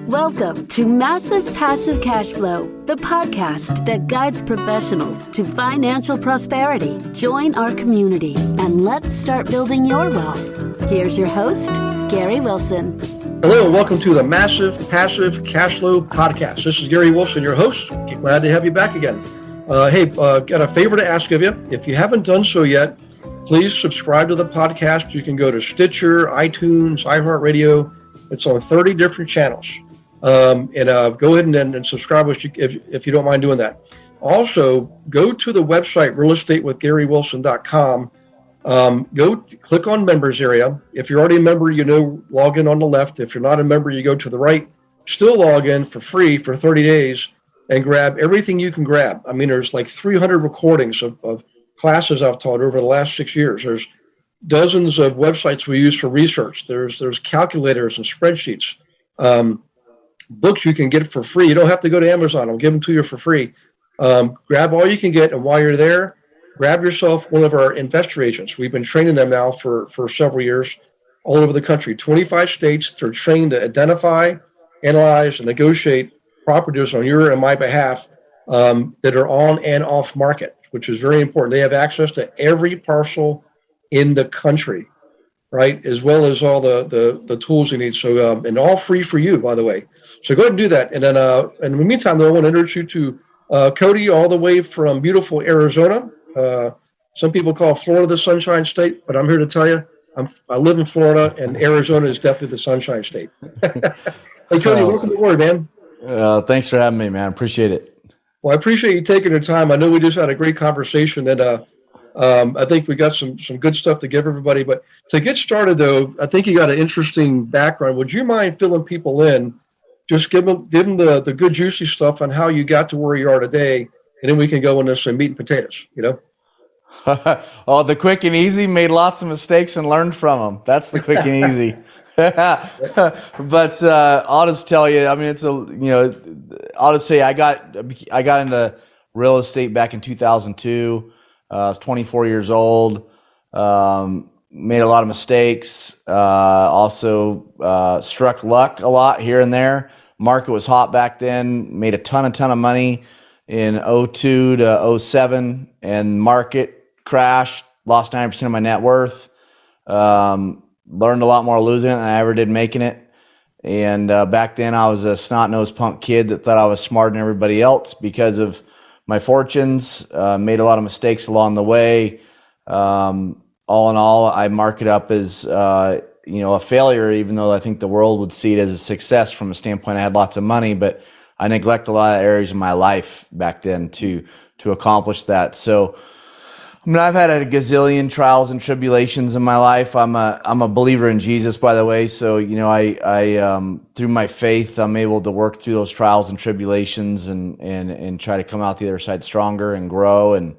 Welcome to Massive Passive Cash Flow, the podcast that guides professionals to financial prosperity. Join our community and let's start building your wealth. Here's your host, Gary Wilson. Hello and welcome to the Massive Passive Cash Flow podcast. This is Gary Wilson, your host. Glad to have you back again. Got a favor to ask of you. If you haven't done so yet, please subscribe to the podcast. You can go to Stitcher, iTunes, iHeartRadio. It's on 30 different channels. Go ahead and subscribe if you don't mind doing that. Also, go to the website, realestatewithgarywilson.com. Click on members area. If you're already a member, log in on the left. If you're not a member, you go to the right. Still log in for free for 30 days and grab everything you can grab. I mean, there's like 300 recordings of classes I've taught over the last 6 years. There's dozens of websites we use for research. There's calculators and spreadsheets. Books you can get for free. You don't have to go to Amazon. I'll give them to you for free. Grab all you can get, and while you're there, grab yourself one of our investor agents. We've been training them now for several years all over the country. 25 states. They're trained to identify, analyze, and negotiate properties on your and my behalf that are on and off market, which is very important. They have access to every parcel in the country, right, as well as all the tools you need. So, and all free for you, by the way. So go ahead and do that. And then in the meantime, though, I want to introduce you to Cody, all the way from beautiful Arizona. Some people call Florida the Sunshine State, but I'm here to tell you, I live in Florida, and Arizona is definitely the Sunshine State. Hey, Cody, welcome to the Word, man. Thanks for having me, man. Appreciate it. Well, I appreciate you taking the time. I know we just had a great conversation, and I think we got some good stuff to give everybody. But to get started, though, I think you got an interesting background. Would you mind filling people in? Just give them the good, juicy stuff on how you got to where you are today, and then we can go into some meat and potatoes, Oh, the quick and easy, made lots of mistakes and learned from them. That's the quick and easy. But I'll just tell you, I mean, I'll just say I got into real estate back in 2002. I was 24 years old. Made a lot of mistakes. Also struck luck a lot here and there. Market was hot back then. Made a ton of money in 02 to 07, and market crashed. Lost 9% of my net worth. Learned a lot more losing it than I ever did making it. And back then I was a snot-nosed punk kid that thought I was smarter than everybody else because of my fortunes. Made a lot of mistakes along the way. All in all, I mark it up as a failure, even though I think the world would see it as a success from a standpoint I had lots of money, but I neglect a lot of areas of my life back then to accomplish that. So, I mean, I've had a gazillion trials and tribulations in my life. I'm a believer in Jesus, by the way. So, I through my faith, I'm able to work through those trials and tribulations and try to come out the other side stronger and grow. And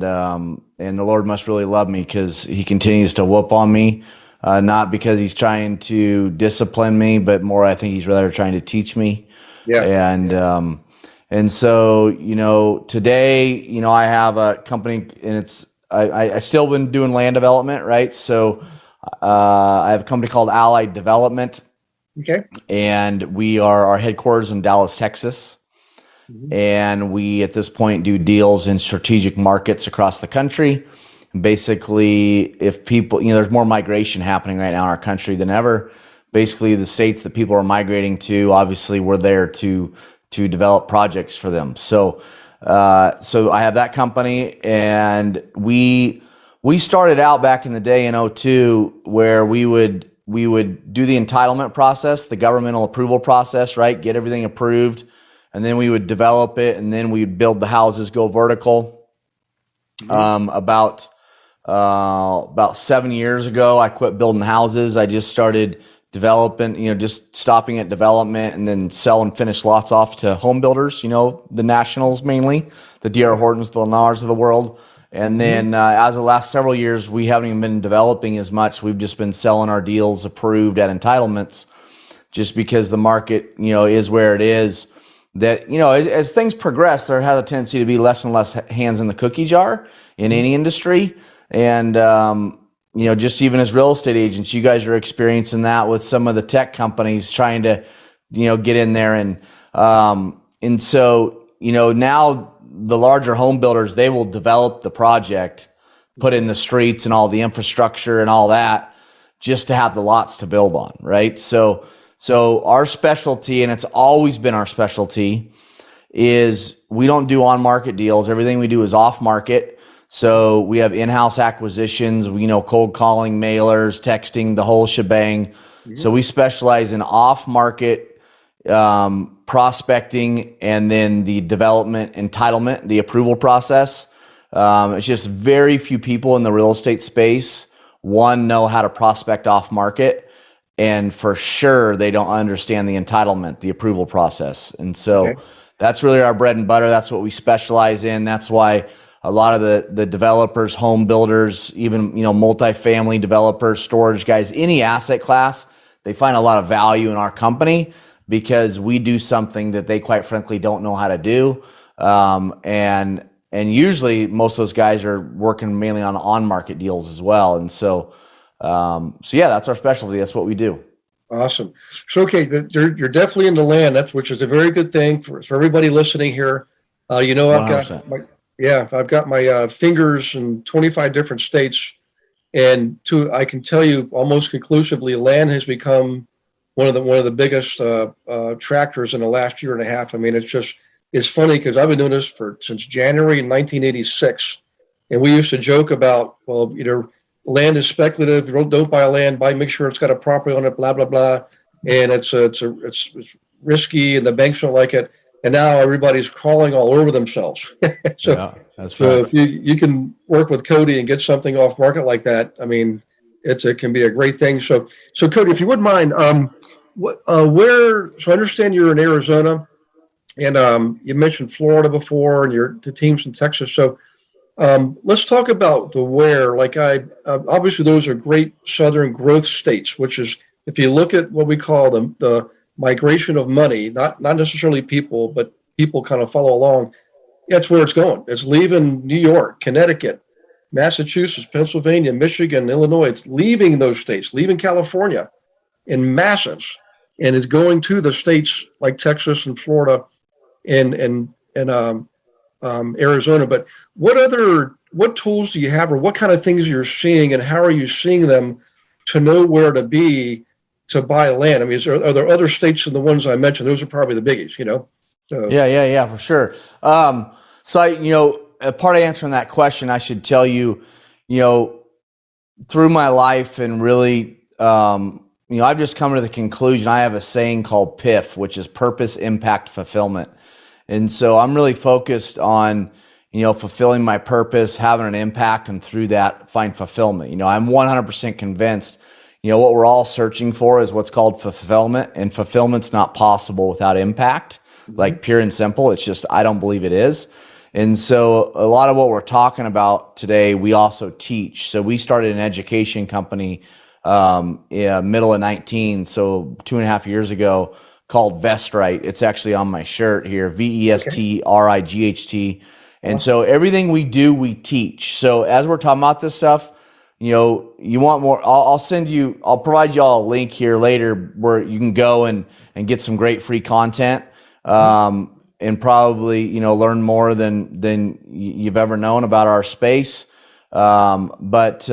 the Lord must really love me because He continues to whoop on me, not because He's trying to discipline me, but more I think He's rather trying to teach me. Yeah. And so, today, I have a company, and I still been doing land development, right? So I have a company called Allied Development. Okay. And our headquarters in Dallas, Texas. Mm-hmm. And we, at this point, do deals in strategic markets across the country. Basically, if people, there's more migration happening right now in our country than ever. Basically, the states that people are migrating to, obviously, we're there to develop projects for them. So I have that company, and we started out back in the day in 2002 where we would do the entitlement process, the governmental approval process, right? Get everything approved. And then we would develop it, and then we'd build the houses, go vertical. Mm-hmm. About 7 years ago, I quit building houses. I just started developing, just stopping at development and then selling finished lots off to home builders, the nationals mainly, the D.R. Hortons, the Lennars of the world. And then as of the last several years, we haven't even been developing as much. We've just been selling our deals approved at entitlements just because the market, is where it is. That, as things progress, there has a tendency to be less and less hands in the cookie jar in any industry. And, just even as real estate agents, you guys are experiencing that with some of the tech companies trying to get in there. And so, now the larger home builders, they will develop the project, put in the streets and all the infrastructure and all that just to have the lots to build on. Right. So our specialty, and it's always been our specialty, is we don't do on-market deals. Everything we do is off-market. So we have in-house acquisitions, cold calling, mailers, texting, the whole shebang. Mm-hmm. So we specialize in off-market prospecting, and then the development, entitlement, the approval process. It's just very few people in the real estate space, know how to prospect off-market, and for sure they don't understand the entitlement, the approval process. And so that's really our bread and butter. That's what we specialize in. That's why a lot of the developers, home builders, even, multifamily developers, storage guys, any asset class, they find a lot of value in our company because we do something that they quite frankly don't know how to do. And usually most of those guys are working mainly on-market deals as well. And so yeah, that's our specialty. That's what we do. Awesome. So, okay, you're definitely into land, which is a very good thing for everybody listening here. I've 100%. I've got my fingers in 25 different states, and I can tell you almost conclusively, land has become one of the biggest tractors in the last year and a half. I mean, it's funny because I've been doing this since January 1986, and we used to joke about, well, land is speculative. Don't buy land. Make sure it's got a property on it. Blah blah blah. And it's risky, and the banks don't like it. And now everybody's crawling all over themselves. So, yeah, that's so right. if you can work with Cody and get something off market like that, I mean, it can be a great thing. So Cody, if you wouldn't mind, so I understand you're in Arizona, and you mentioned Florida before, and the teams in Texas. So. Let's talk about the where. Obviously those are great southern growth states, which is, if you look at what we call the migration of money, not necessarily people, but people kind of follow along. That's where it's going. It's leaving New York, Connecticut, Massachusetts, Pennsylvania, Michigan, Illinois. It's leaving those states, leaving California in masses, and it's going to the states like Texas and Florida and Arizona. But what tools do you have, or what kind of things you're seeing, and how are you seeing them to know where to be to buy land? I mean, are there other states than the ones I mentioned? Those are probably the biggies, So. Yeah, for sure. So a part of answering that question, I should tell you, through my life, and really, I've just come to the conclusion. I have a saying called PIF, which is purpose, impact, fulfillment. And so I'm really focused on, fulfilling my purpose, having an impact, and through that find fulfillment. I'm 100% convinced, what we're all searching for is what's called fulfillment, and fulfillment's not possible without impact, like pure and simple. It's just, I don't believe it is. And so a lot of what we're talking about today, we also teach. So we started an education company, middle of 19, so 2.5 years ago, called Vestright. It's actually on my shirt here, VESTRIGHT. And so everything we do, we teach. So as we're talking about this stuff, you want more, I'll provide you all a link here later where you can go and get some great free content, and probably, learn more than you've ever known about our space. But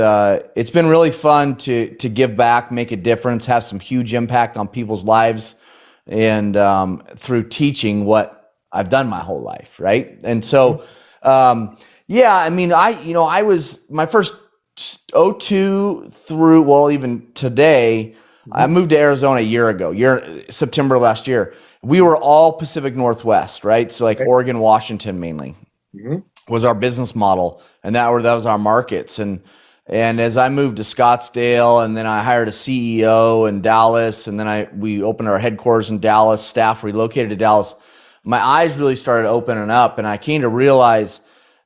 it's been really fun to give back, make a difference, have some huge impact on people's lives, and through teaching what I've done my whole life, right? And so, I was my first 02 through, well, even today, I moved to Arizona a year ago, September last year. We were all Pacific Northwest, right? So Oregon, Washington mainly was our business model, and that was our markets. And as I moved to Scottsdale, and then I hired a CEO in Dallas, and then we opened our headquarters in Dallas, staff relocated to Dallas, my eyes really started opening up, and I came to realize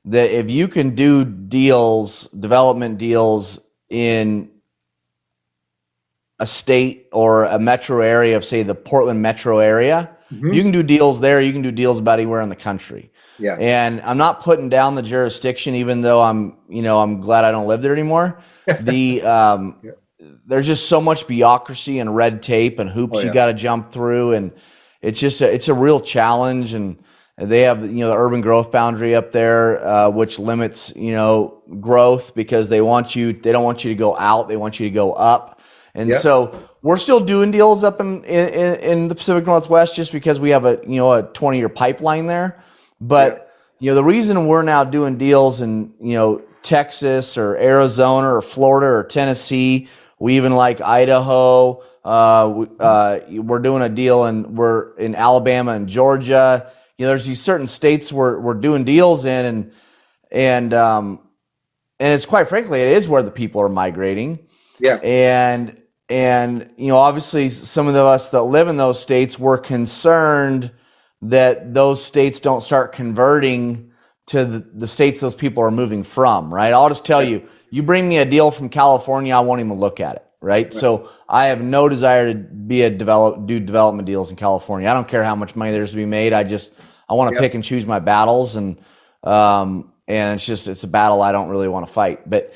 that if you can do development deals in a state or a metro area of, say, the Portland metro area, you can do deals there. You can do deals about anywhere in the country. Yeah. And I'm not putting down the jurisdiction, even though I'm glad I don't live there anymore. there's just so much bureaucracy and red tape and hoops you got to jump through, and it's just it's a real challenge. And they have the urban growth boundary up there, which limits growth because they don't want you to go out, they want you to go up. And so we're still doing deals up in the Pacific Northwest just because we have a 20-year pipeline there. But the reason we're now doing deals in Texas or Arizona or Florida or Tennessee, we even like Idaho. We're doing a deal we're in Alabama and Georgia. There's these certain states we're doing deals in, and it's quite frankly, it is where the people are migrating. Yeah. And obviously some of us that live in those states, we're concerned that those states don't start converting to the states those people are moving from, right? I'll just tell you bring me a deal from California, I won't even look at it, right? So I have no desire to do development deals in California. I don't care how much money there's to be made. I want to pick and choose my battles, and it's a battle I don't really want to fight. But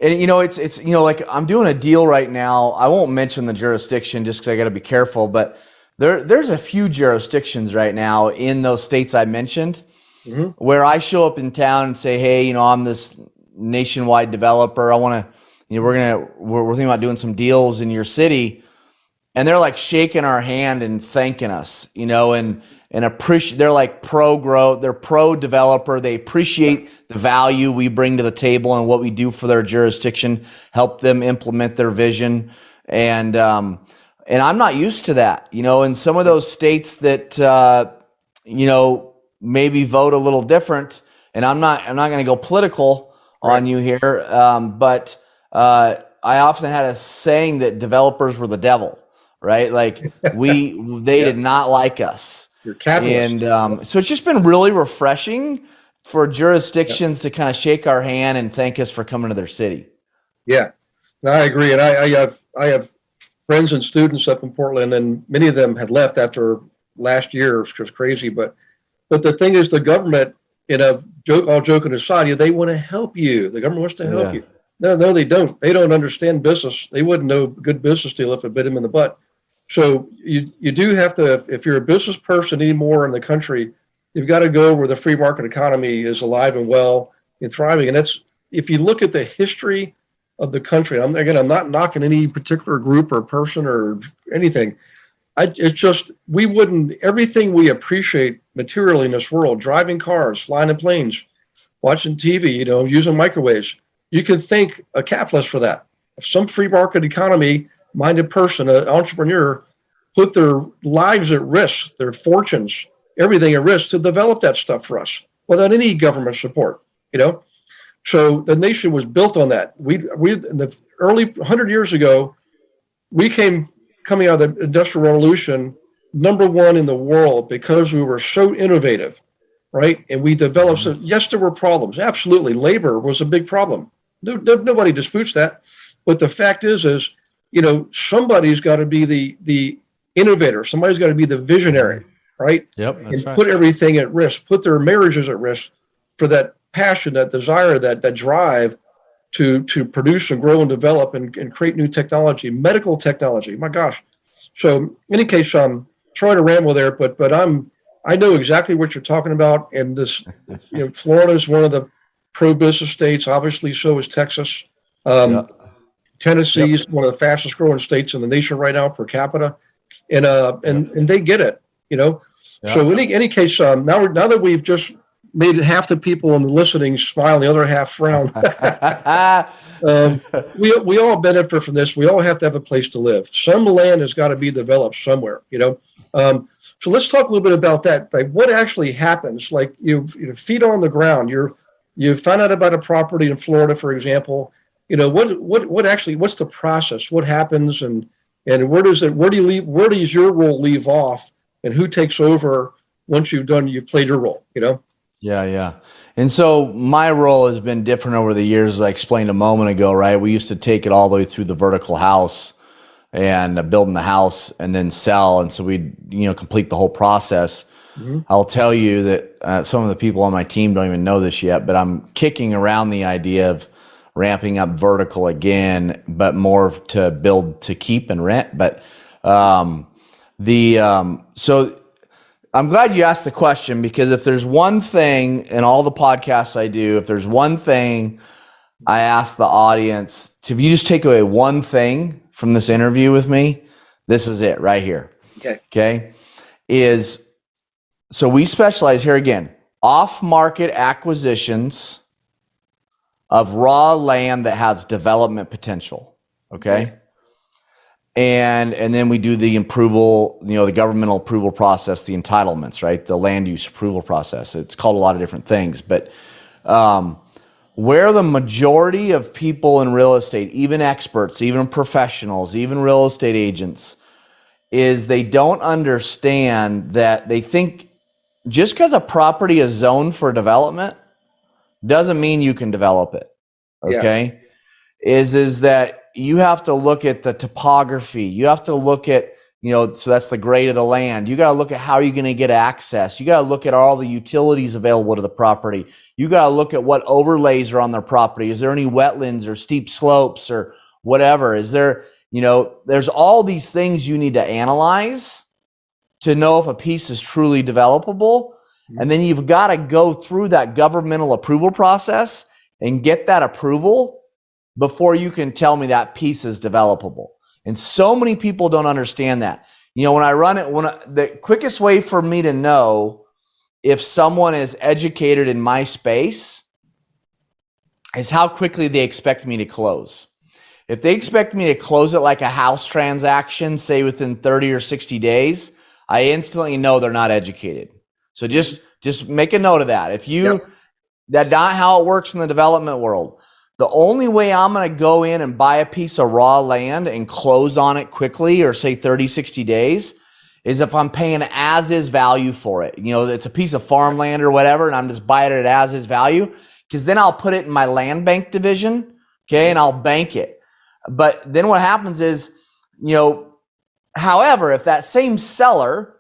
it's like I'm doing a deal right now. I won't mention the jurisdiction just because I got to be careful, but there's a few jurisdictions right now in those states I mentioned where I show up in town and say, hey, I'm this nationwide developer. I want to, we're thinking about doing some deals in your city. And they're like shaking our hand and thanking us, and appreciate. They're like pro growth. They're pro developer. They appreciate the value we bring to the table and what we do for their jurisdiction, help them implement their vision. And I'm not used to that, in some of those states that, maybe vote a little different. And I'm not going to go political on you here. But I often had a saying that developers were the devil. Right? Like they did not like us. You're capitalist. And so it's just been really refreshing for jurisdictions to kind of shake our hand and thank us for coming to their city. Yeah, no, I agree. And I have friends and students up in Portland, and many of them had left after last year, which was crazy. But the thing is, the government, all joking aside, they want to help you. The government wants to help you. No, they don't. They don't understand business. They wouldn't know a good business deal if it bit them in the butt. So you do have to, if you're a business person anymore in the country, you've got to go where the free market economy is alive and well and thriving. And that's, if you look at the history of the country, I'm not knocking any particular group or person or anything. It's just, everything we appreciate materially in this world, driving cars, flying in planes, watching TV, using microwaves, you could thank a capitalist for that. If some free market economy minded person, an entrepreneur, put their lives at risk, their fortunes, everything at risk to develop that stuff for us without any government support, So the nation was built on that. We in the early 100 years ago, we coming out of the Industrial Revolution, #1 in the world because we were so innovative, right? And we developed. So yes, there were problems. Absolutely, labor was a big problem. Nobody disputes that. But the fact is, somebody's got to be the innovator. Somebody's got to be the visionary, right? Yep, that's right. Put everything at risk, put their marriages at risk for that passion, that desire, that drive to produce and grow and develop and create new technology, medical technology. My gosh. So in any case, I'm trying to ramble there, but I know exactly what you're talking about. And this, Florida is one of the pro-business states. Obviously, so is Texas. Tennessee is one of the fastest growing states in the nation right now per capita, and they get it, So in any case, now that we've just made half the people in the listening smile, and the other half frown, we all benefit from this. We all have to have a place to live. Some land has got to be developed somewhere, So let's talk a little bit about that. Like, what actually happens? Like, feet on the ground. You find out about a property in Florida, for example. What's the process? What happens, and where does your role leave off, and who takes over once you've played your role, Yeah. And so my role has been different over the years, as I explained a moment ago, right? We used to take it all the way through the vertical house and building the house and then sell. And so we'd, complete the whole process. Mm-hmm. I'll tell you that some of the people on my team don't even know this yet, but I'm kicking around the idea of ramping up vertical again, but more to build to keep and rent. But so I'm glad you asked the question, because if there's one thing in all the podcasts I do, if there's one thing I ask the audience, if you just take away one thing from this interview with me, this is it right here. Okay. So we specialize here again, off-market acquisitions of raw land that has development potential. Okay. And then we do the approval, the governmental approval process, the entitlements, right? The land use approval process. It's called a lot of different things, but where the majority of people in real estate, even experts, even professionals, even real estate agents, is they don't understand that they think just because a property is zoned for development doesn't mean you can develop it. Okay. Is that you have to look at the topography. You have to look at, so that's the grade of the land. You got to look at how are you going to get access. You got to look at all the utilities available to the property. You got to look at what overlays are on their property. Is there any wetlands or steep slopes or whatever? Is there, there's all these things you need to analyze to know if a piece is truly developable. And then you've got to go through that governmental approval process and get that approval before you can tell me that piece is developable. And so many people don't understand that. When I run it, the quickest way for me to know if someone is educated in my space is how quickly they expect me to close. If they expect me to close it like a house transaction, say within 30 or 60 days, I instantly know they're not educated. So just make a note of that. That's not how it works in the development world. The only way I'm going to go in and buy a piece of raw land and close on it quickly, or say 30, 60 days, is if I'm paying as is value for it. It's a piece of farmland or whatever, and I'm just buying it as is value, because then I'll put it in my land bank division, okay, and I'll bank it. But then what happens is, however, if that same seller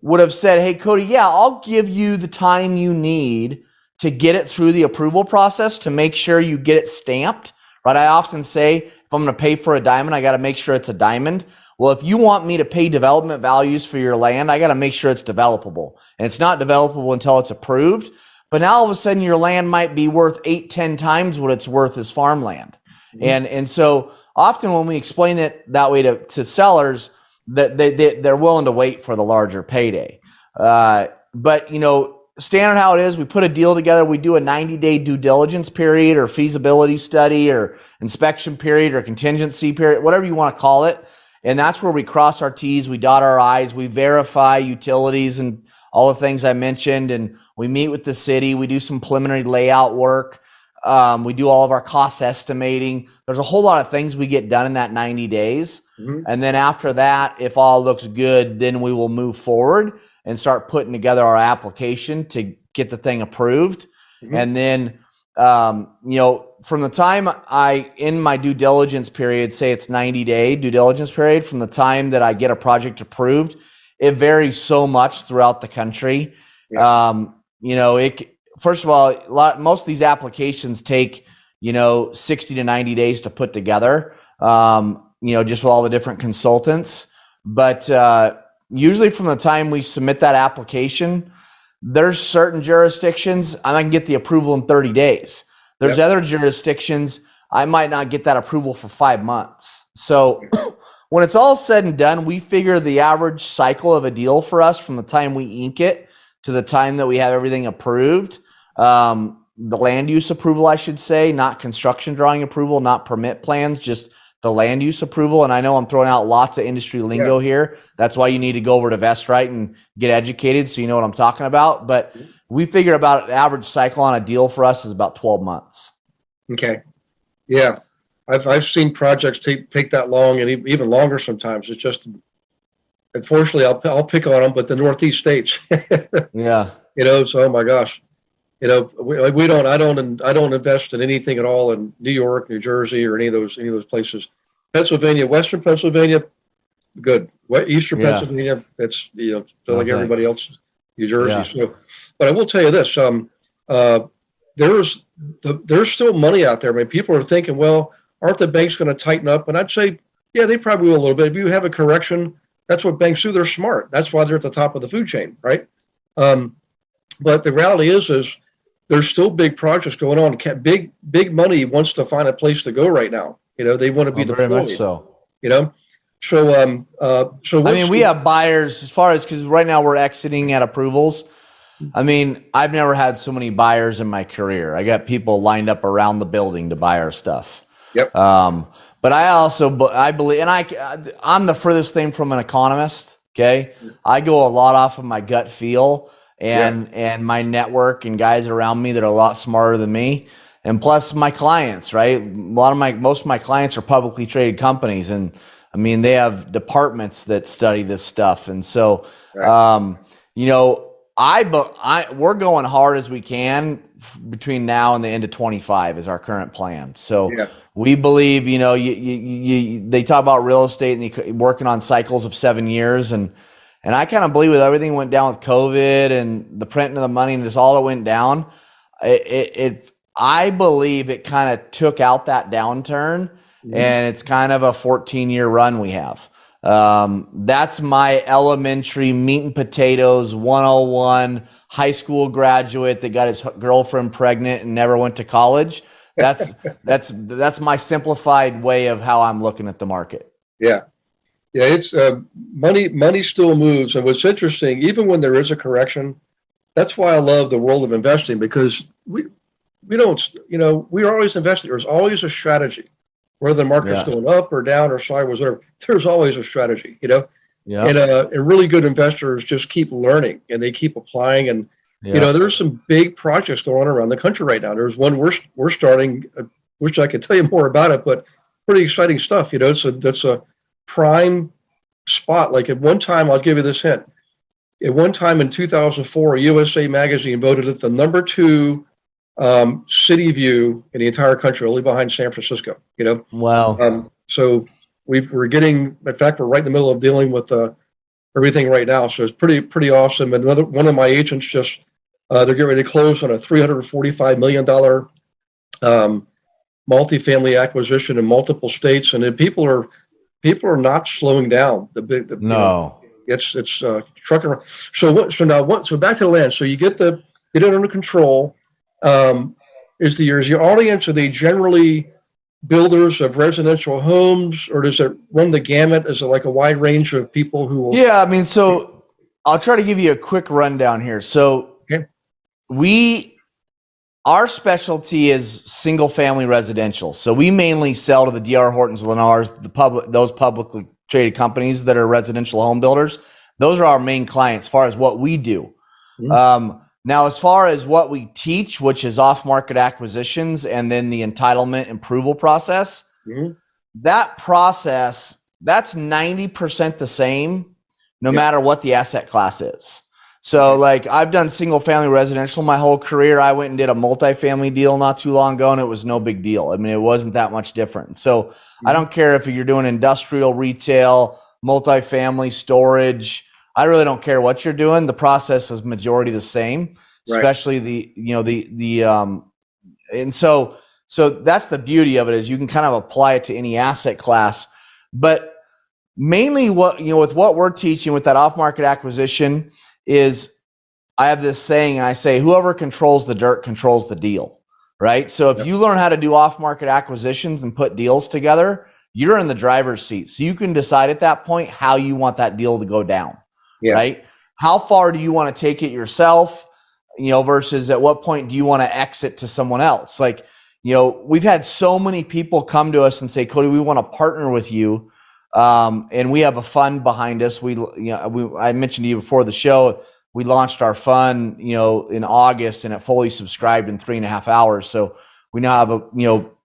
would have said, hey, Cody, I'll give you the time you need to get it through the approval process to make sure you get it stamped, right? I often say, if I'm going to pay for a diamond, I got to make sure it's a diamond. Well, if you want me to pay development values for your land, I got to make sure it's developable. And it's not developable until it's approved. But now all of a sudden your land might be worth 8-10 times what it's worth as farmland. Mm-hmm. And so often when we explain it that way to sellers, that they're willing to wait for the larger payday. But standard how it is, we put a deal together, we do a 90-day due diligence period or feasibility study or inspection period or contingency period, whatever you want to call it. And that's where we cross our T's, we dot our I's, we verify utilities and all the things I mentioned, and we meet with the city, we do some preliminary layout work, we do all of our cost estimating. There's a whole lot of things we get done in that 90 days. Mm-hmm. And then after that, if all looks good, then we will move forward and start putting together our application to get the thing approved. Mm-hmm. And then, from the time in my due diligence period, say it's 90-day due diligence period, from the time that I get a project approved, it varies so much throughout the country. Yeah. First of all, most of these applications take, 60 to 90 days to put together, just with all the different consultants. But, usually from the time we submit that application, there's certain jurisdictions I can get the approval in 30 days. There's other jurisdictions I might not get that approval for 5 months. So when it's all said and done, we figure the average cycle of a deal for us from the time we ink it to the time that we have everything approved, the land use approval, I should say, not construction drawing approval, not permit plans, just the land use approval. And I know I'm throwing out lots of industry lingo here. That's why you need to go over to VestRight and get educated so you know what I'm talking about. But we figure about an average cycle on a deal for us is about 12 months. Okay. Yeah. I've seen projects take that long and even longer sometimes. It's just, unfortunately, I'll pick on them, but the Northeast states. Yeah. So, oh my gosh. I don't invest in anything at all in New York, New Jersey, or any of those places. Pennsylvania, Western Pennsylvania, good. Eastern Pennsylvania, that's like everybody else, New Jersey. Yeah. So, but I will tell you this: there's still money out there. I mean, people are thinking, well, aren't the banks going to tighten up? And I'd say, yeah, they probably will a little bit. If you have a correction, that's what banks do. They're smart. That's why they're at the top of the food chain, right? But the reality is there's still big projects going on. Big money wants to find a place to go right now. They want to be very deployed. much so. So I mean, we have buyers as far as, because right now we're exiting at approvals. I mean, I've never had so many buyers in my career. I got people lined up around the building to buy our stuff. Yep. But I believe, and I'm the furthest thing from an economist. Okay. I go a lot off of my gut feel and my network and guys around me that are a lot smarter than me. And plus my clients, right? Most of my clients are publicly traded companies. And I mean, they have departments that study this stuff. And so, we're going hard as we can between now and the end of 25 is our current plan. So we believe, they talk about real estate and working on cycles of 7 years. And I kind of believe with everything went down with COVID and the printing of the money and just all that went down, I believe it kind of took out that downturn, and it's kind of a 14-year run we have. That's my elementary meat and potatoes 101 high school graduate that got his girlfriend pregnant and never went to college. That's my simplified way of how I'm looking at the market. Yeah. It's money still moves. And what's interesting, even when there is a correction, that's why I love the world of investing, because we don't, we're always investing. There's always a strategy. Whether the market's going up or down or sideways, whatever, there's always a strategy, And really good investors just keep learning and they keep applying. And, there's some big projects going on around the country right now. There's one we're starting, which I could tell you more about it, but pretty exciting stuff. That's a prime spot. Like at one time, I'll give you this hint. At one time in 2004, USA Magazine voted it the number 2 city view in the entire country, only behind San Francisco. Wow. So we're getting, in fact, we're right in the middle of dealing with everything right now. So it's pretty awesome. And one of my agents just they're getting ready to close on a $345 million multifamily acquisition in multiple states, and people are not slowing down. It's trucking around. So back to the land. So you get it under control. Is your audience, are they generally builders of residential homes, or does it run the gamut? Is it like a wide range of people who will? Yeah, I mean, so I'll try to give you a quick rundown here. So our specialty is single family residential. So we mainly sell to the D.R. Hortons, Lennars, those publicly traded companies that are residential home builders. Those are our main clients as far as what we do. Now, as far as what we teach, which is off-market acquisitions and then the entitlement approval process, that process, that's 90% the same, no matter what the asset class is. So like I've done single family residential my whole career. I went and did a multifamily deal not too long ago, and it was no big deal. I mean, it wasn't that much different. So I don't care if you're doing industrial, retail, multifamily, storage. I really don't care what you're doing. The process is majority the same, especially and so that's the beauty of it, is you can kind of apply it to any asset class. But mainly with what we're teaching with that off-market acquisition is, I have this saying and I say, whoever controls the dirt controls the deal, right? So if you learn how to do off-market acquisitions and put deals together, you're in the driver's seat. So you can decide at that point how you want that deal to go down. Right? How far do you want to take it yourself, versus at what point do you want to exit to someone else? Like, we've had so many people come to us and say, Cody, we want to partner with you. And we have a fund behind us. I mentioned to you before the show, we launched our fund, in August, and it fully subscribed in 3.5 hours. So we now have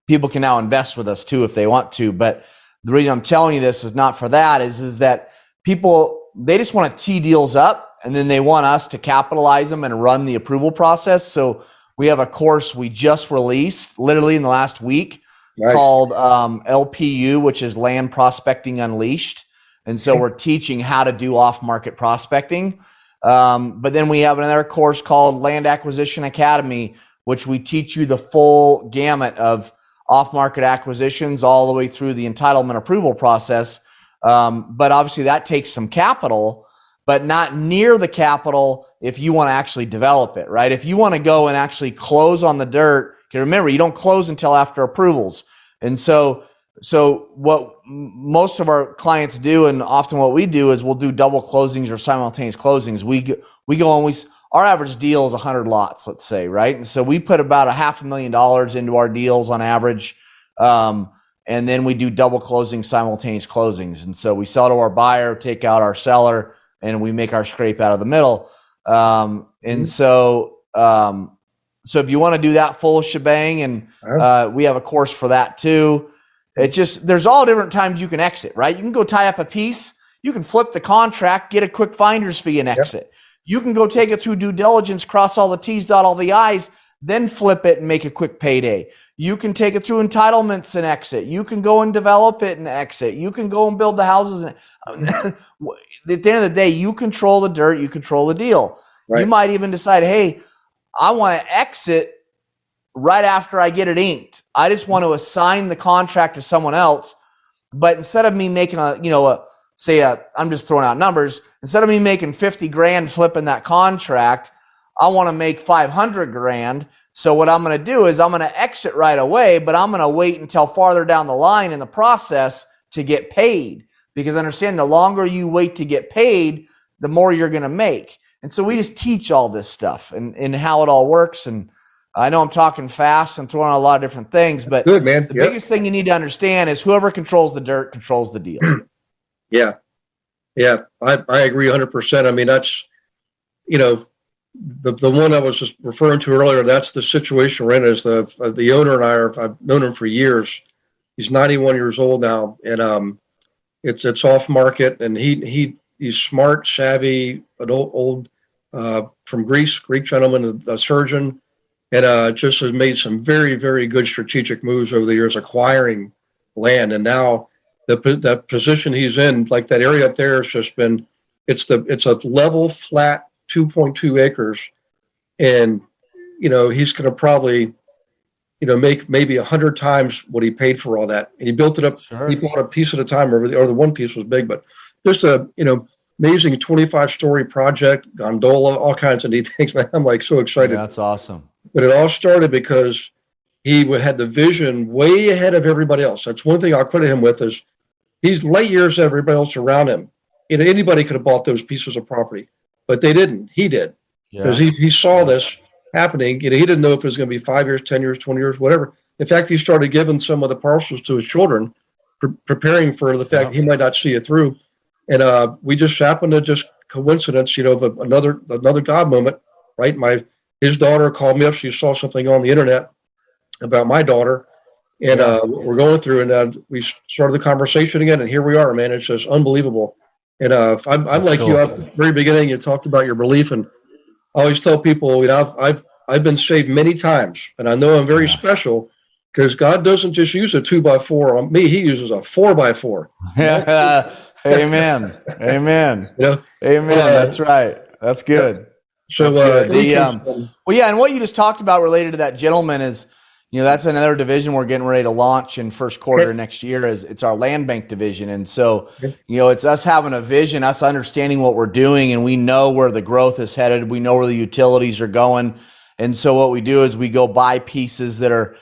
people can now invest with us too, if they want to. But the reason I'm telling you this is not for that, is that people, they just want to tee deals up, and then they want us to capitalize them and run the approval process. So we have a course we just released literally in the last week called LPU, which is Land Prospecting Unleashed. And so we're teaching how to do off-market prospecting. But then we have another course called Land Acquisition Academy, which we teach you the full gamut of off-market acquisitions all the way through the entitlement approval process. But obviously that takes some capital, but not near the capital if you want to actually develop it, right? If you want to go and actually close on the dirt, okay, remember, you don't close until after approvals. And so what most of our clients do, and often what we do, is we'll do double closings or simultaneous closings. We go and our average deal is 100 lots, let's say, right? And so we put about $500,000 into our deals on average. And then we do double closings, simultaneous closings. And so we sell to our buyer, take out our seller, and we make our scrape out of the middle. So if you want to do that full shebang, and we have a course for that too. It's just, there's all different times you can exit, right? You can go tie up a piece. You can flip the contract, get a quick finder's fee and exit. You can go take it through due diligence, cross all the T's, dot all the I's, then flip it and make a quick payday. You can take it through entitlements and exit. You can go and develop it and exit. You can go and build the houses. At the end of the day, you control the dirt, you control the deal. Right. You might even decide, hey, I want to exit right after I get it inked. I just want to assign the contract to someone else. But instead of me making I'm just throwing out numbers. Instead of me making 50 grand flipping that contract, I want to make 500 grand. So what I'm going to do is I'm going to exit right away, but I'm going to wait until farther down the line in the process to get paid. Because understand, the longer you wait to get paid, the more you're going to make. And so we just teach all this stuff and how it all works. And I know I'm talking fast and throwing out a lot of different things, but good, man. The biggest thing you need to understand is whoever controls the dirt controls the deal. Yeah. I agree 100%. I mean, that's, the one I was just referring to earlier, that's the situation we're in. Is the owner and I've known him for years. He's 91 years old now, and it's off market, and he's smart, savvy, an old from Greece, Greek gentleman, a surgeon, and just has made some very, very good strategic moves over the years, acquiring land. And now that position he's in, like that area up there, has just been, it's a level, flat 2.2 acres, and he's going to probably make maybe 100 times what he paid for all that. And he built it up. Sure. He bought a piece at a time, or the one piece was big, but just a amazing 25-story project, gondola, all kinds of neat things. Man, I'm like so excited. Yeah, that's awesome. But it all started because he had the vision way ahead of everybody else. That's one thing I'll credit him with, is he's light years of everybody else around him. Anybody could have bought those pieces of property, but they didn't. He did, because he saw this happening. He didn't know if it was going to be 5 years, 10 years, 20 years, whatever. In fact, he started giving some of the parcels to his children, preparing for the fact he might not see it through. And we just happened to, just coincidence, of another God moment, right? His daughter called me up. She saw something on the internet about my daughter, and we're going through, and we started the conversation again, and here we are, man. It's just unbelievable. And I'm like cool. You at the very beginning, you talked about your belief, and I always tell people, I've been saved many times, and I know I'm very special, because God doesn't just use a 2x4 on me; He uses a 4x4. Amen. Amen. Amen. That's right. That's good. So, and what you just talked about related to that gentleman is, that's another division we're getting ready to launch in first quarter next year. It's our land bank division. And so, it's us having a vision, us understanding what we're doing, and we know where the growth is headed. We know where the utilities are going. And so what we do is we go buy pieces that are,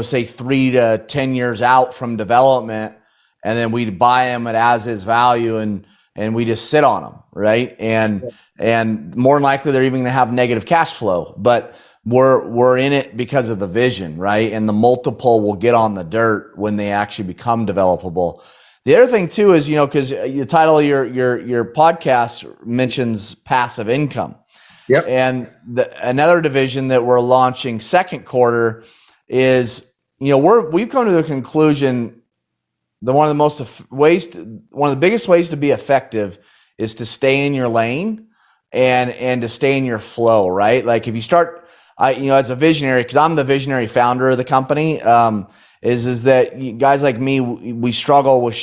say 3 to 10 years out from development, and then we buy them at as is value, and we just sit on them, right? And more than likely they're even going to have negative cash flow, but we're in it because of the vision, right? And the multiple will get on the dirt when they actually become developable. The other thing too is, because the title of your podcast mentions passive income. Yep. And another division that we're launching second quarter is, we've come to the conclusion that one of the biggest ways to be effective is to stay in your lane and to stay in your flow, right? Like if you start, as a visionary, because I'm the visionary founder of the company, is that guys like me, we struggle with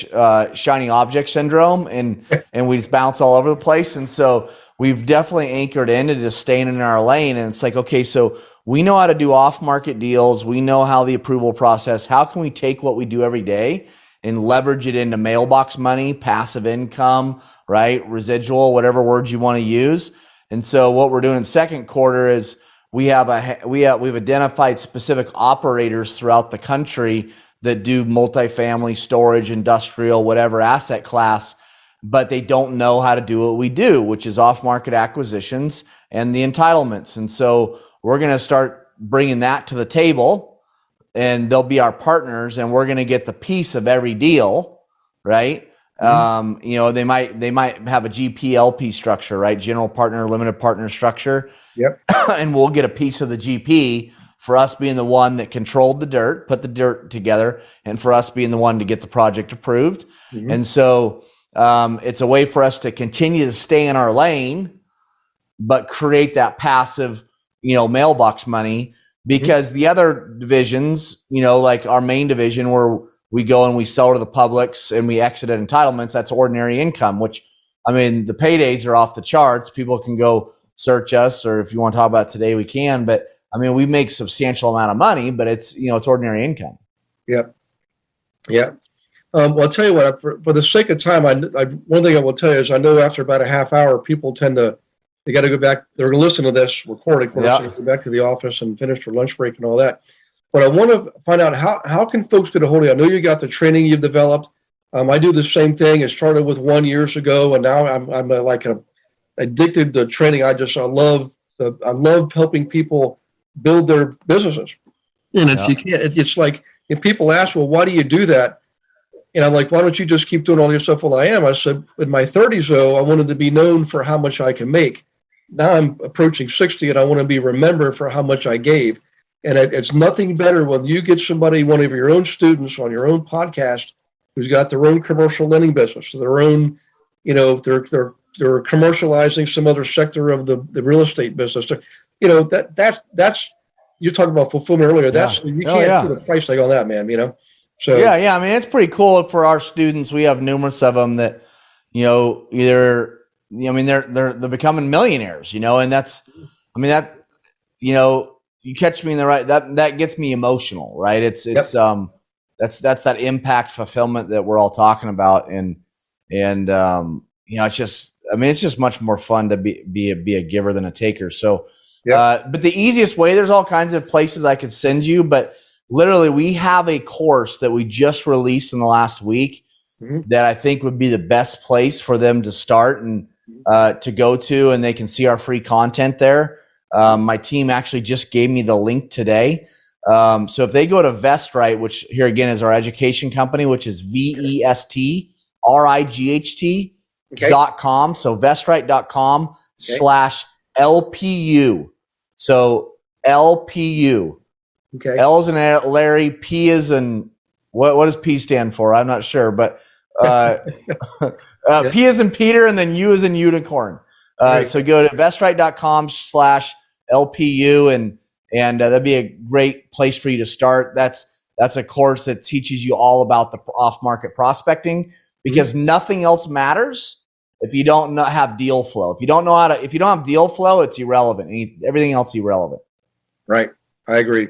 shiny object syndrome, and we just bounce all over the place. And so we've definitely anchored into just staying in our lane. And it's like, okay, so we know how to do off-market deals. We know how the approval process. How can we take what we do every day and leverage it into mailbox money, passive income, right? Residual, whatever words you want to use. And so what we're doing in second quarter is we've identified specific operators throughout the country that do multifamily, storage, industrial, whatever asset class, but they don't know how to do what we do, which is off-market acquisitions and the entitlements. And so we're going to start bringing that to the table, and they'll be our partners, and we're going to get the piece of every deal, right? Mm-hmm. They might have a GP-LP structure, right? General partner, limited partner structure. Yep. And we'll get a piece of the GP for us being the one that controlled the dirt, put the dirt together, and for us being the one to get the project approved. Mm-hmm. And so it's a way for us to continue to stay in our lane, but create that passive, mailbox money. Because the other divisions, like our main division where we go and we sell to the publics and we exit at entitlements, that's ordinary income, which, the paydays are off the charts. People can go search us, or if you want to talk about it today, we can. But, we make substantial amount of money, but it's, it's ordinary income. Yep. Yeah. Well, I'll tell you what, for the sake of time, one thing I will tell you is I know after about a half hour, people they got to go back. They're going to listen to this recording, of course, and go back to the office and finish their lunch break and all that. But I want to find out how can folks get a hold of you? I know you got the training you've developed. I do the same thing. It started with 1 year ago, and now I'm like addicted to training. I love helping people build their businesses. And if you can't, it's like if people ask, well, why do you do that? And I'm like, why don't you just keep doing all your stuff while I am? I said, in my 30s, though, I wanted to be known for how much I can make. Now I'm approaching 60, and I want to be remembered for how much I gave. And it's nothing better when you get somebody, one of your own students on your own podcast, who's got their own commercial lending business, their own, they're commercializing some other sector of the real estate business. That's you're talking about fulfillment earlier. You can't put a price tag on that, man. So yeah. It's pretty cool for our students. We have numerous of them that, either. They're becoming millionaires, and that's, you catch me in the right, that gets me emotional, right? It's that's that impact fulfillment that we're all talking about. And it's just much more fun to be a giver than a taker. So, but the easiest way, there's all kinds of places I could send you, but literally we have a course that we just released in the last week that I think would be the best place for them to start and, to go to, and they can see our free content there. My team actually just gave me the link today. So if they go to VestRight, which here again is our education company, which is VestRight.com. So VestRight.com/LPU. So LPU. Okay. L is in Larry, P is in, what does P stand for? I'm not sure, but P is in Peter, and then U is in unicorn. So go to vestright.com/LPU, and that'd be a great place for you to start. That's a course that teaches you all about the off-market prospecting, because nothing else matters if you don't have deal flow. If you don't have deal flow, it's irrelevant. Everything else is irrelevant. Right. I agree.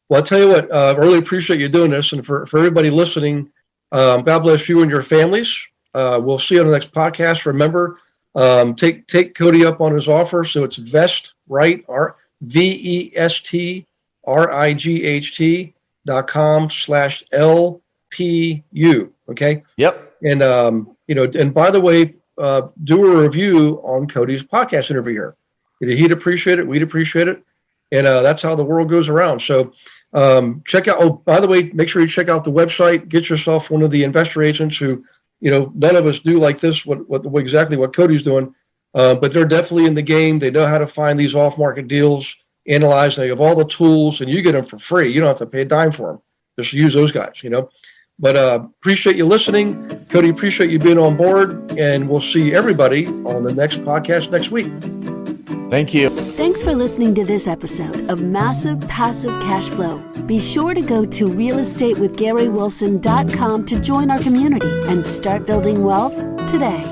Well, I'll tell you what, I really appreciate you doing this. And for everybody listening, God bless you and your families. We'll see you on the next podcast. Remember, take Cody up on his offer. So it's VestRight, VestRight.com/LPU. Okay. Yep. And, and by the way, do a review on Cody's podcast interview here. He'd appreciate it. We'd appreciate it. And that's how the world goes around. So check out, oh, by the way, make sure you check out the website, get yourself one of the investor agents who, none of us do like this, exactly what Cody's doing, but they're definitely in the game. They know how to find these off-market deals, analyze, they have all the tools, and you get them for free. You don't have to pay a dime for them. Just use those guys, But appreciate you listening. Cody, appreciate you being on board, and we'll see everybody on the next podcast next week. Thank you. Thanks for listening to this episode of Massive Passive Cash Flow. Be sure to go to realestatewithgarywilson.com to join our community and start building wealth today.